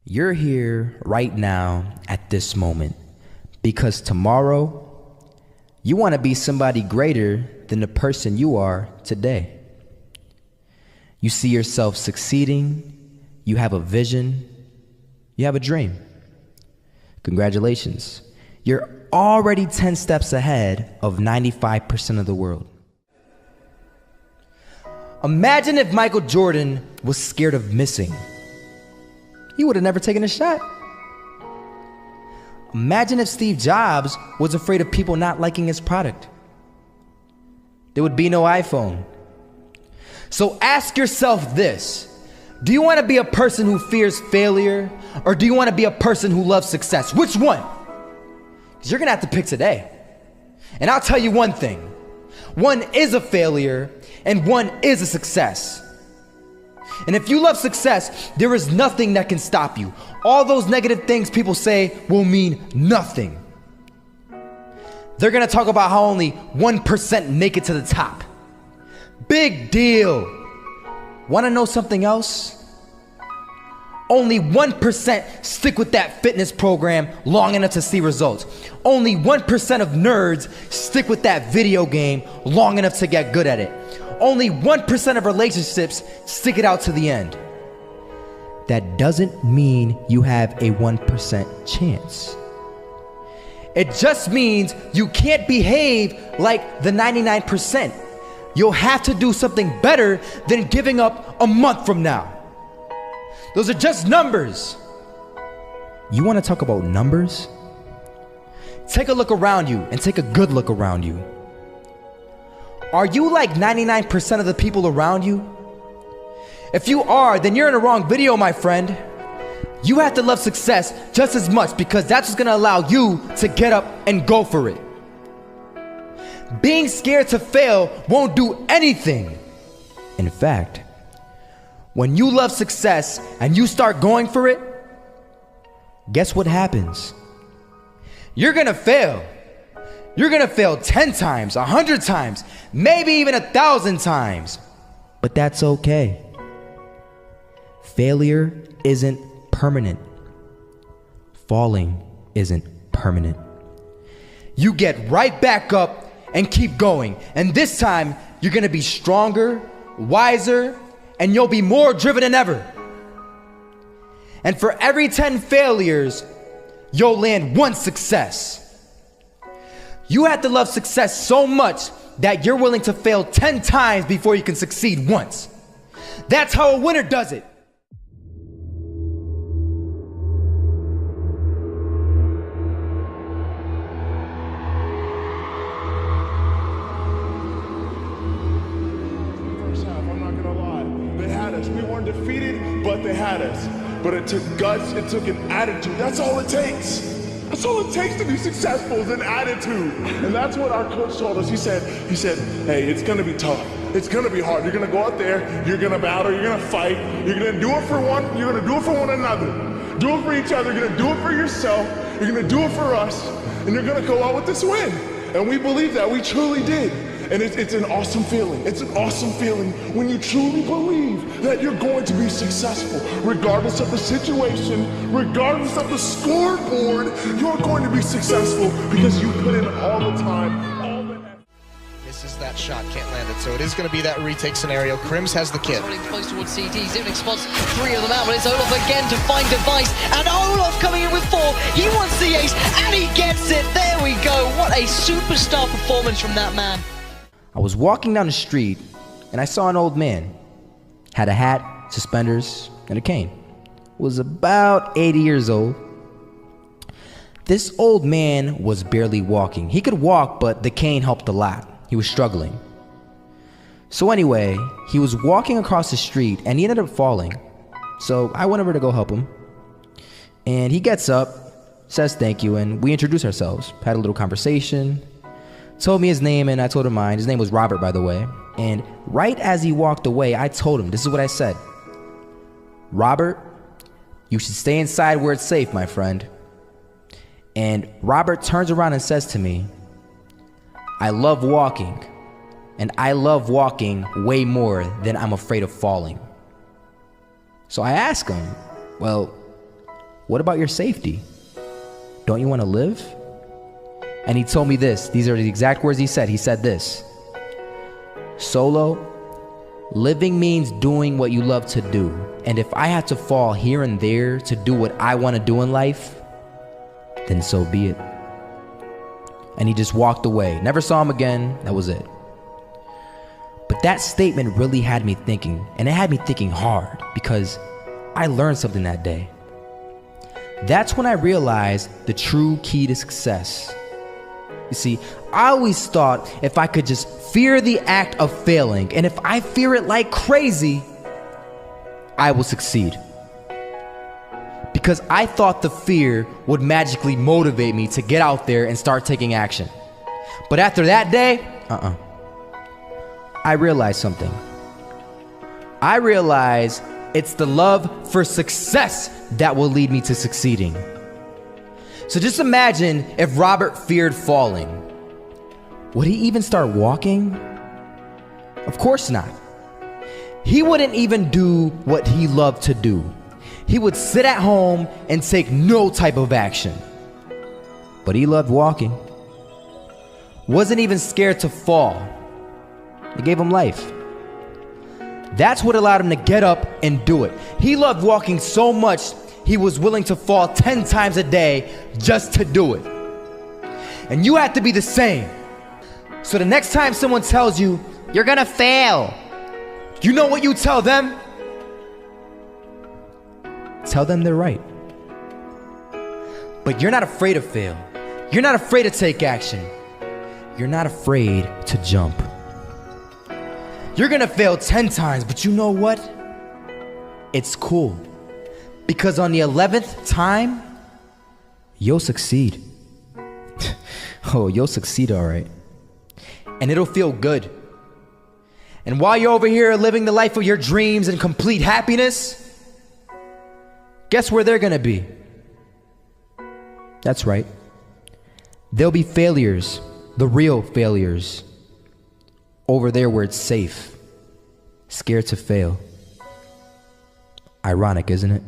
You're here right now at this moment because tomorrow you want to be somebody greater than the person you are today. You see yourself succeeding, you have a vision, you have a dream. Congratulations. You're already 10 steps ahead of 95% of the world. Imagine if Michael Jordan was scared of missing. He would have never taken a shot. Imagine if Steve Jobs was afraid of people not liking his product. There would be no iPhone. So ask yourself this: do you want to be a person who fears failure, or do you want to be a person who loves success? Which one? Because you're gonna have to pick today. And I'll tell you one thing: one is a failure and one is a success. And if you love success, there is nothing that can stop you. All those negative things people say will mean nothing. They're gonna talk about how only 1% make it to the top. Big deal. Wanna know something else? Only 1% stick with that fitness program long enough to see results. Only 1% of nerds stick with that video game long enough to get good at it. Only 1% of relationships stick it out to the end. That doesn't mean you have a 1% chance. It just means you can't behave like the 99%. You'll have to do something better than giving up a month from now. Those are just numbers. You want to talk about numbers? Take a look around you and take a good look around you. Are you like 99% of the people around you? If you are, then you're in the wrong video, my friend. You have to love success just as much because that's what's gonna allow you to get up and go for it. Being scared to fail won't do anything. In fact, when you love success and you start going for it, guess what happens? You're gonna fail. You're gonna fail 10 times, 100 times, maybe even 1,000 times. But that's okay. Failure isn't permanent. Falling isn't permanent. You get right back up and keep going. And this time, you're gonna be stronger, wiser, and you'll be more driven than ever. And for every 10 failures, you'll land one success. You have to love success so much that you're willing to fail 10 times before you can succeed once. That's how a winner does it. First half, I'm not gonna lie. They had us. We weren't defeated, but they had us. But it took guts, it took an attitude. That's all it takes. That's all it takes to be successful is an attitude. And that's what our coach told us. He said, hey, it's gonna be tough. It's gonna be hard. You're gonna go out there, you're gonna battle, you're gonna fight, you're gonna do it for one, you're gonna do it for one another. Do it for each other, you're gonna do it for yourself, you're gonna do it for us, and you're gonna go out with this win. And we believe that, we truly did. And it's an awesome feeling. It's an awesome feeling when you truly believe that you're going to be successful. Regardless of the situation, regardless of the scoreboard, you're going to be successful because you put in all the time, all the effort. Misses that shot, can't land it. So it is going to be that retake scenario. Krims has the kit. Running close towards CT, Zivnik spots 3 of them out, but it's Olaf again to find Device, and Olaf coming in with 4. He wants the ace, and he gets it. There we go. What a superstar performance from that man. I was walking down the street and I saw an old man. Had a hat, suspenders, and a cane. Was about 80 years old. This old man was barely walking. He could walk, but the cane helped a lot. He was struggling. So anyway, he was walking across the street and he ended up falling. So I went over to go help him. And he gets up, says thank you, and we introduced ourselves. Had a little conversation. Told me his name and I told him mine. His name was Robert, by the way. And right as he walked away, I told him, this is what I said. Robert, you should stay inside where it's safe, my friend. And Robert turns around and says to me, I love walking, and I love walking way more than I'm afraid of falling. So I asked him, well, What about your safety? Don't you want to live? And he told me this. These are the exact words he said. He said this: Solo, living means doing what you love to do. And if I had to fall here and there to do what I want to do in life, then so be it. And he just walked away. Never saw him again. That was it. But that statement really had me thinking, and it had me thinking hard, because I learned something that day. That's when I realized the true key to success. You see, I always thought if I could just fear the act of failing, and if I fear it like crazy, I will succeed. Because I thought the fear would magically motivate me to get out there and start taking action. But after that day, I realized something. I realized it's the love for success that will lead me to succeeding. So just imagine if Robert feared falling. Would he even start walking? Of course not. He wouldn't even do what he loved to do. He would sit at home and take no type of action. But he loved walking. Wasn't even scared to fall. It gave him life. That's what allowed him to get up and do it. He loved walking so much, he was willing to fall 10 times a day just to do it. And you have to be the same. So the next time someone tells you, you're gonna fail, you know what you tell them? Tell them they're right. But you're not afraid to fail. You're not afraid to take action. You're not afraid to jump. You're gonna fail 10 times, but you know what? It's cool. Because on the 11th time, you'll succeed. Oh, you'll succeed, all right. And it'll feel good. And while you're over here living the life of your dreams and complete happiness, guess where they're gonna be? That's right. They'll be failures, the real failures. Over there where it's safe, scared to fail. Ironic, isn't it?